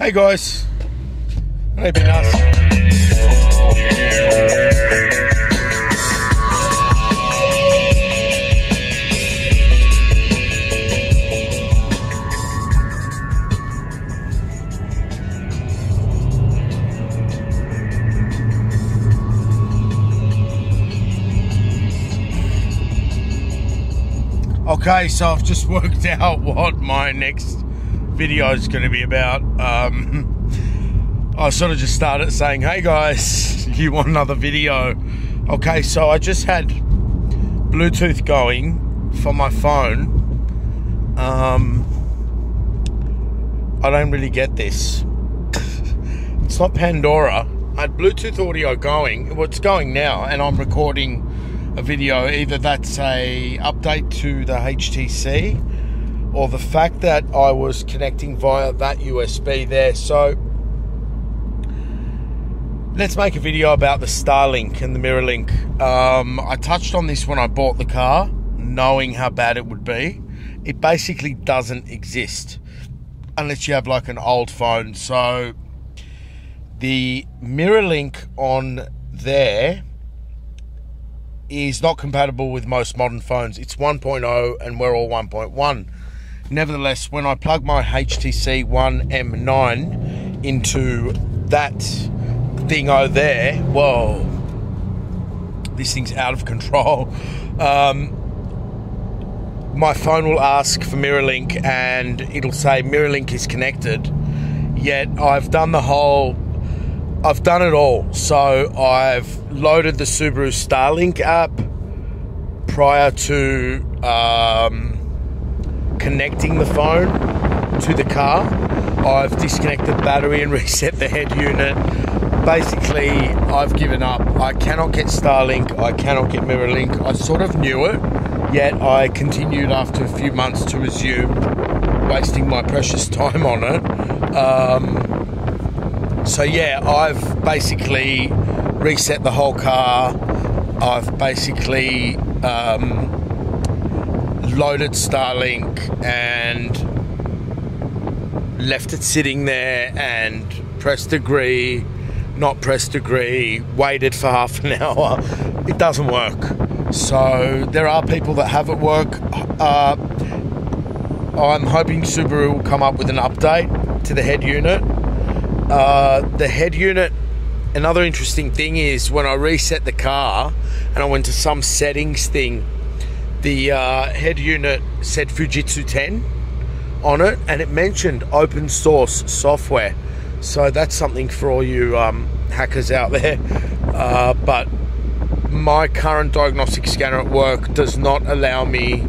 Hey guys, hey been us. Okay, so I've just worked out what my next video is going to be about. I sort of just started saying, hey guys, you want another video? Okay, so I just had Bluetooth going for my phone. I don't really get this. It's not Pandora. I had Bluetooth audio going. Well, it's going now, and I'm recording a video. Either that's a update to the HTC or the fact that I was connecting via that USB there. So let's make a video about the Starlink and the Mirrorlink. I touched on this when I bought the car, knowing how bad it would be. It basically doesn't exist unless you have like an old phone. So the Mirrorlink on there is not compatible with most modern phones. It's 1.0 and we're all 1.1. Nevertheless, when I plug my HTC One M9 into that thingo there, whoa, this thing's out of control. My phone will ask for Mirrorlink and it'll say Mirrorlink is connected. Yet I've done it all. So I've loaded the Subaru Starlink app prior to connecting the phone to the car. I've disconnected the battery and reset the head unit. Basically, I've given up. I cannot get Starlink. I cannot get Mirrorlink. I sort of knew it, yet I continued after a few months to resume, wasting my precious time on it. So yeah, I've basically reset the whole car. I've basically loaded Starlink and left it sitting there and pressed agree, not pressed agree, waited for half an hour. It doesn't work. So there are people that have it work. I'm hoping Subaru will come up with an update to the head unit. The head unit, another interesting thing is when I reset the car and I went to some settings thing, the head unit said Fujitsu 10 on it and it mentioned open source software. So that's something for all you hackers out there. But my current diagnostic scanner at work does not allow me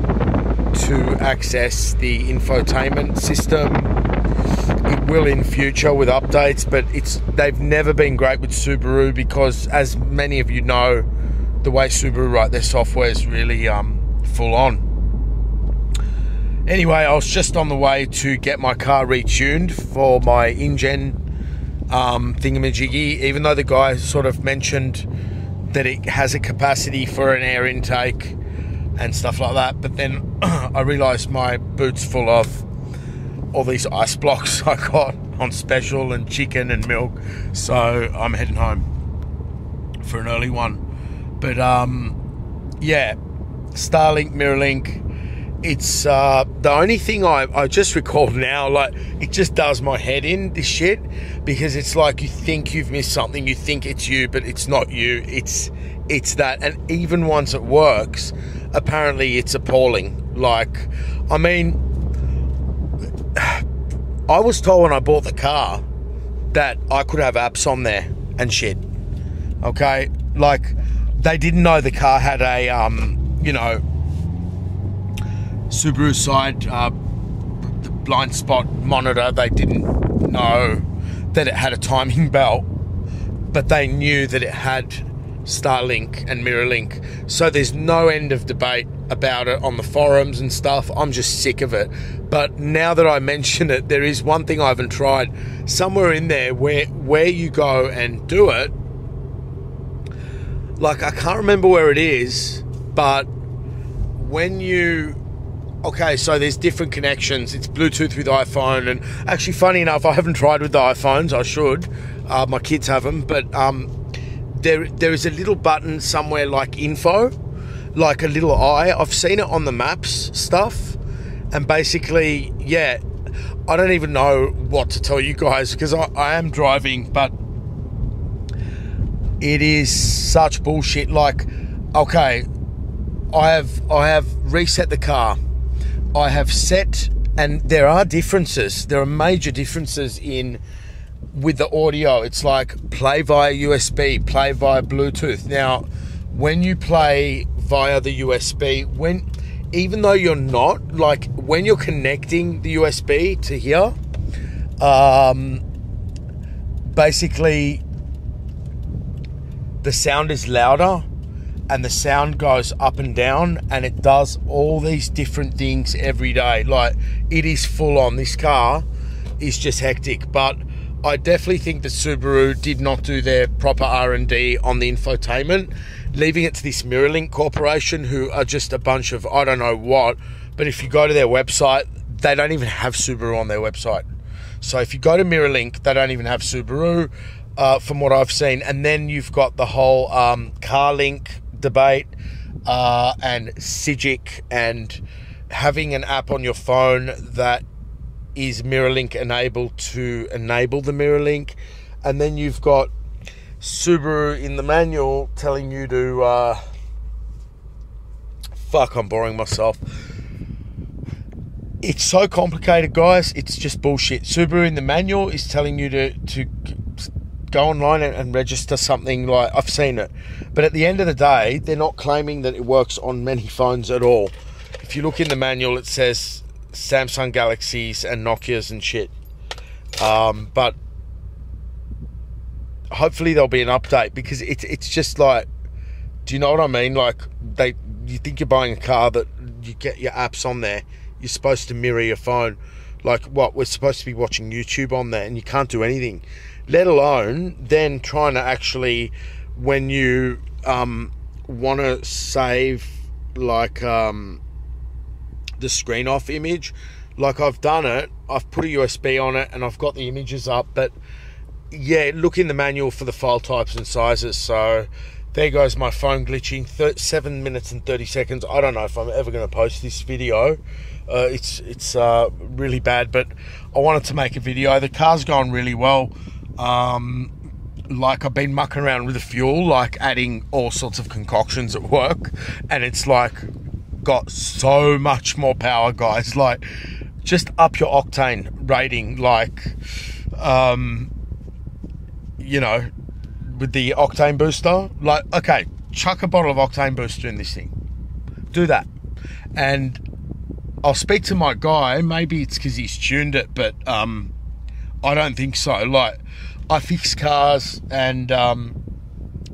to access the infotainment system. It will in future with updates, but they've never been great with Subaru because, as many of you know, the way Subaru write their software is really full on. Anyway, I was just on the way to get my car retuned for my InGen thingamajiggy, even though the guy sort of mentioned that it has a capacity for an air intake and stuff like that, but then I realised my boot's full of all these ice blocks I got on special and chicken and milk, so I'm heading home for an early one. But yeah, Starlink, Mirrorlink, it's the only thing I just recalled now, like, it just does my head in, this shit, because it's like you think you've missed something, you think it's you, but it's not you, it's that. And even once it works, apparently it's appalling. Like, I mean, I was told when I bought the car that I could have apps on there and shit. Okay, like, they didn't know the car had a you know, Subaru side the blind spot monitor. They didn't know that it had a timing belt, but they knew that it had Starlink and Mirrorlink. So there's no end of debate about it on the forums and stuff. I'm just sick of it. But now that I mention it, there is one thing I haven't tried. Somewhere in there where you go and do it, like, I can't remember where it is, but when you Okay, so there's different connections. It's Bluetooth with iPhone, and actually, funny enough, I haven't tried with the iPhones. I should. My kids have them, but there is a little button somewhere like info, like a little eye. I've seen it on the maps stuff, and basically, yeah, I don't even know what to tell you guys because I am driving, but it is such bullshit. Like, okay, I have reset the car. I have set, and there are differences. There are major differences with the audio. It's like play via USB, play via Bluetooth. Now, when you play via the USB, even though you're not, like when you're connecting the USB to here, basically the sound is louder and the sound goes up and down, and it does all these different things every day. Like, it is full on. This car is just hectic, but I definitely think that Subaru did not do their proper R&D on the infotainment, leaving it to this Mirrorlink Corporation, who are just a bunch of, I don't know what, but if you go to their website, they don't even have Subaru on their website. So if you go to Mirrorlink, they don't even have Subaru, from what I've seen. And then you've got the whole CarLink debate, and Cigic, and having an app on your phone that is Mirrorlink enabled to enable the Mirrorlink. And then you've got Subaru in the manual telling you to fuck, I'm boring myself. It's so complicated, guys. It's just bullshit. Subaru in the manual is telling you to go online and register something. Like, I've seen it, but at the end of the day, they're not claiming that it works on many phones at all. If you look in the manual, it says Samsung Galaxies and Nokias and shit. But hopefully there'll be an update, because it's just like, do you know what I mean? Like, you think you're buying a car that you get your apps on there. You're supposed to mirror your phone. Like, what, we're supposed to be watching YouTube on there, and you can't do anything. Let alone then trying to actually, when you want to save, like, the screen off image, like I've done it, I've put a USB on it and I've got the images up. But yeah, look in the manual for the file types and sizes. So there goes my phone glitching. 7 minutes and 30 seconds. I don't know if I'm ever going to post this video. It's really bad, but I wanted to make a video. The car's going really well. Like, I've been mucking around with the fuel, like adding all sorts of concoctions at work, and it's like got so much more power, guys. Like, just up your octane rating, like, you know, with the octane booster. Like, okay, chuck a bottle of octane booster in this thing, do that, and I'll speak to my guy. Maybe it's because he's tuned it, but I don't think so. Like, I fix cars and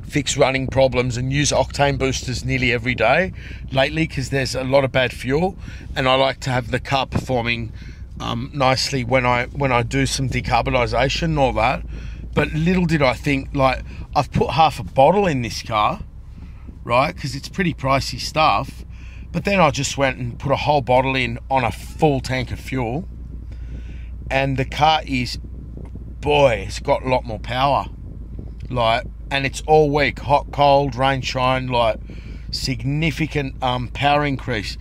fix running problems and use octane boosters nearly every day lately, because there's a lot of bad fuel, and I like to have the car performing nicely when I do some decarbonisation and all that. But little did I think, like, I've put half a bottle in this car, right, because it's pretty pricey stuff, but then I just went and put a whole bottle in on a full tank of fuel, and the car is, boy, it's got a lot more power. Like, and it's all week, hot, cold, rain, shine, like, significant power increase.